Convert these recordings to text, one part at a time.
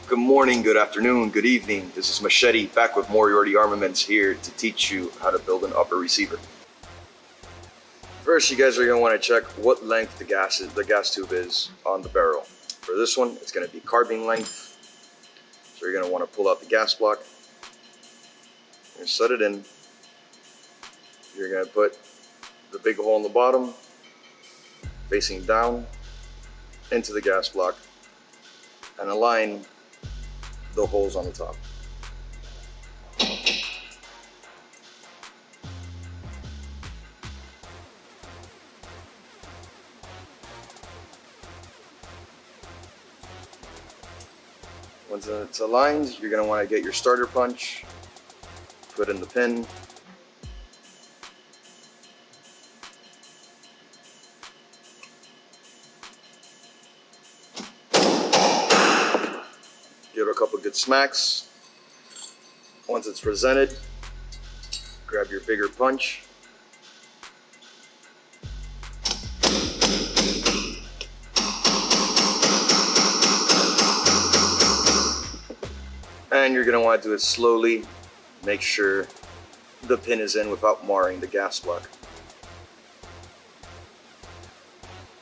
Good morning, good afternoon, good evening. This is Machete back with Moriarti Armaments here to teach you how to build an upper receiver. First, you guys are going to want to check what length the gas tube is on the barrel. For this one, it's going to be carbine length. So you're going to want to pull out the gas block and set it in. You're going to put the big hole in the bottom facing down into the gas block and align the holes on the top. Once it's aligned, you're going to want to get your starter punch, put in the pin, give it a couple good smacks. Once it's presented, grab your bigger punch. And you're going to want to do it slowly. Make sure the pin is in without marring the gas block.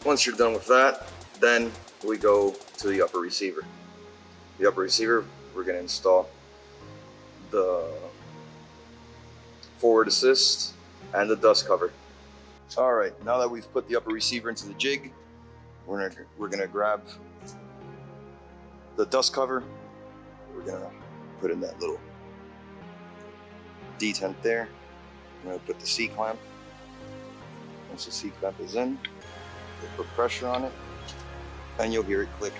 Once you're done with that, then we go to the upper receiver. The upper receiver, we're going to install the forward assist and the dust cover. All right, now that we've put the upper receiver into the jig, we're gonna grab the dust cover. We're gonna put in that little detent there. I'm gonna put the C-clamp. Once the C-clamp is in, we'll put pressure on it, and you'll hear it click.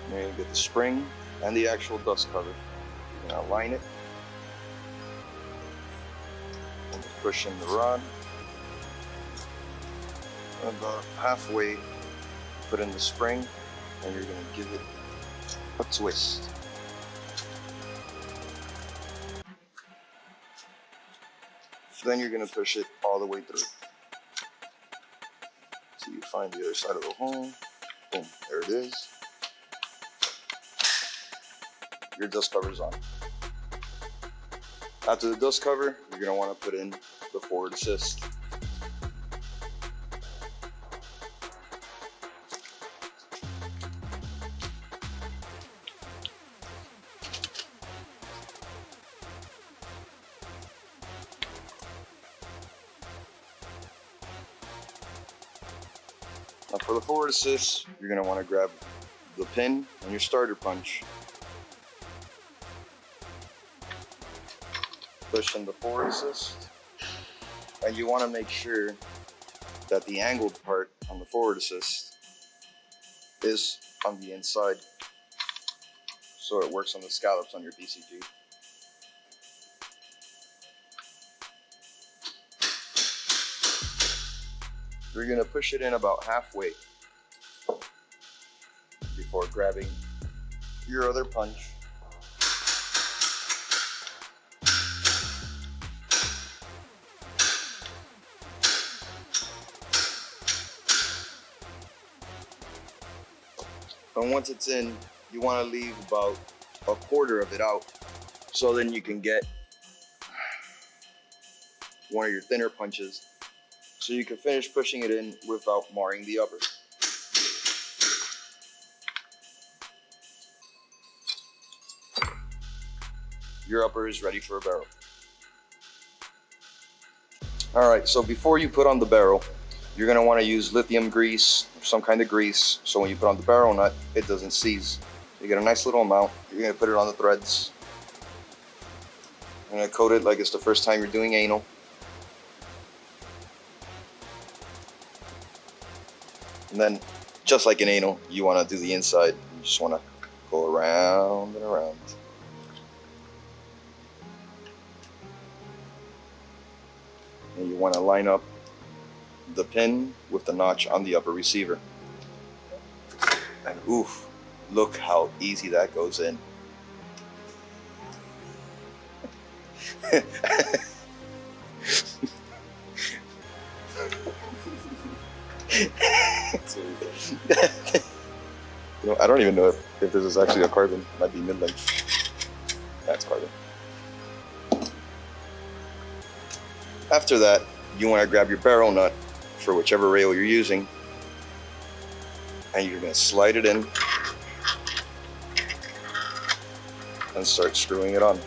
Then you'll get the spring and the actual dust cover. You're gonna align it. And push in the rod. And about halfway, put in the spring, and you're gonna give it a twist. So then you're gonna push it all the way through. So you find the other side of the hole. Boom, there it is. Your dust cover is on. After the dust cover, you're going to want to put in the forward assist. Now for the forward assist, you're going to want to grab the pin and your starter punch. Push in the forward assist, and you want to make sure that the angled part on the forward assist is on the inside so it works on the scallops on your BCG. You're going to push it in about halfway before grabbing your other punch. And once it's in, you want to leave about a quarter of it out, so then you can get one of your thinner punches, so you can finish pushing it in without marring the upper. Your upper is ready for a barrel. All right, so before you put on the barrel, you're going to want to use lithium grease, some kind of grease, so when you put on the barrel nut, it doesn't seize. You get a nice little amount. You're going to put it on the threads. You're going to coat it like it's the first time you're doing anal. And then, just like in anal, you want to do the inside. You just want to go around and around. And you want to line up the pin with the notch on the upper receiver. And oof, look how easy that goes in. You know, I don't even know if this is actually a carbon. It might be mid-length. That's carbon. After that, you want to grab your barrel nut for whichever rail you're using, and you're going to slide it in and start screwing it on.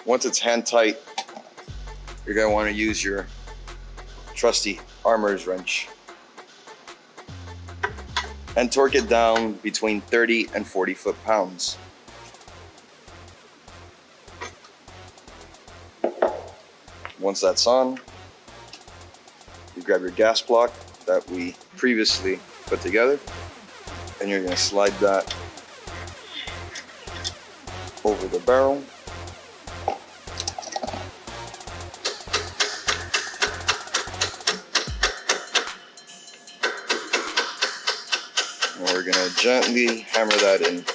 Once it's hand tight, you're going to want to use your trusty armorer's wrench and torque it down between 30 and 40 foot-pounds. Once that's on, you grab your gas block that we previously put together, and you're going to slide that over the barrel. And we're going to gently hammer that in.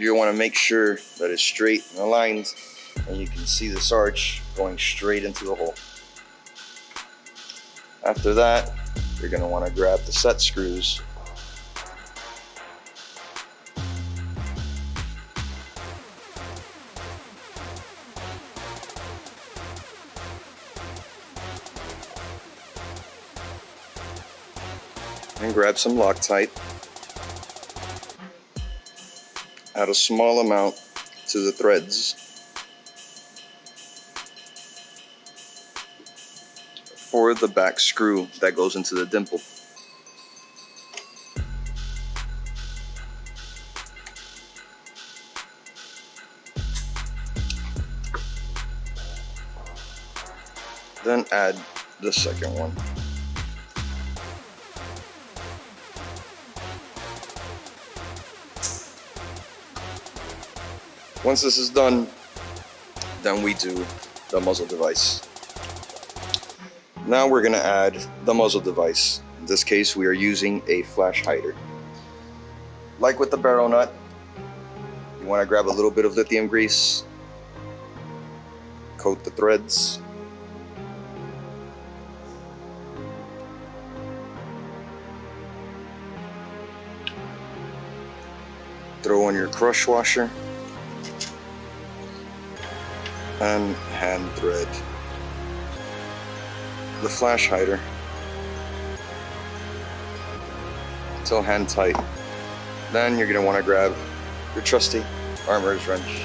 You want to make sure that it's straight and aligned, and you can see this arch going straight into the hole. After that, you're going to want to grab the set screws and grab some Loctite. Add a small amount to the threads for the back screw that goes into the dimple. Then add the second one. Once this is done, then we do the muzzle device. Now we're going to add the muzzle device. In this case, we are using a flash hider. Like with the barrel nut, you want to grab a little bit of lithium grease, coat the threads, throw on your crush washer, and hand thread the flash hider until hand tight. Then you're going to want to grab your trusty armorer's wrench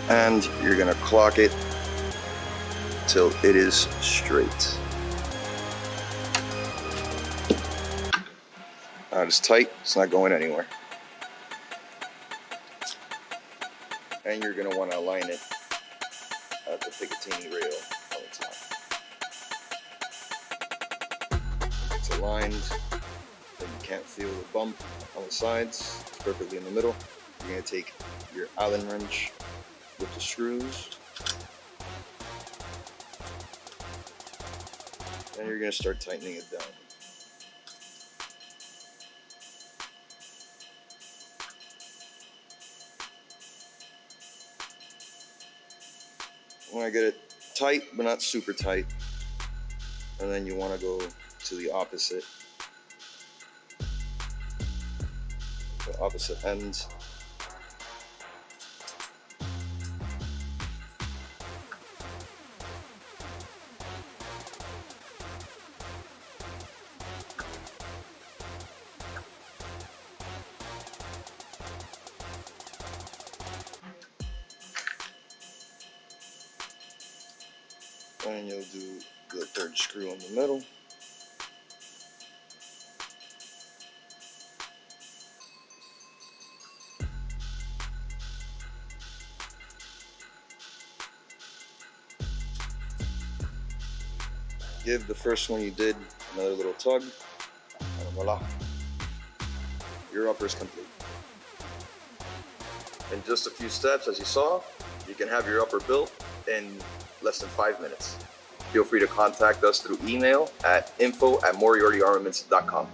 and you're going to clock it till it is straight. Now it's tight, it's not going anywhere. And you're going to want to align it at the Picatinny rail on the top. It's aligned, then you can't feel the bump on the sides. It's perfectly in the middle. You're going to take your Allen wrench with the screws, and you're going to start tightening it down. You want to get it tight, but not super tight. And then you want to go to the opposite end. And you'll do the third screw in the middle. Give the first one you did another little tug, and voila, your upper is complete. In just a few steps, as you saw, you can have your upper built in less than 5 minutes. feel free to contact us through email at info@moriartyarmaments.com.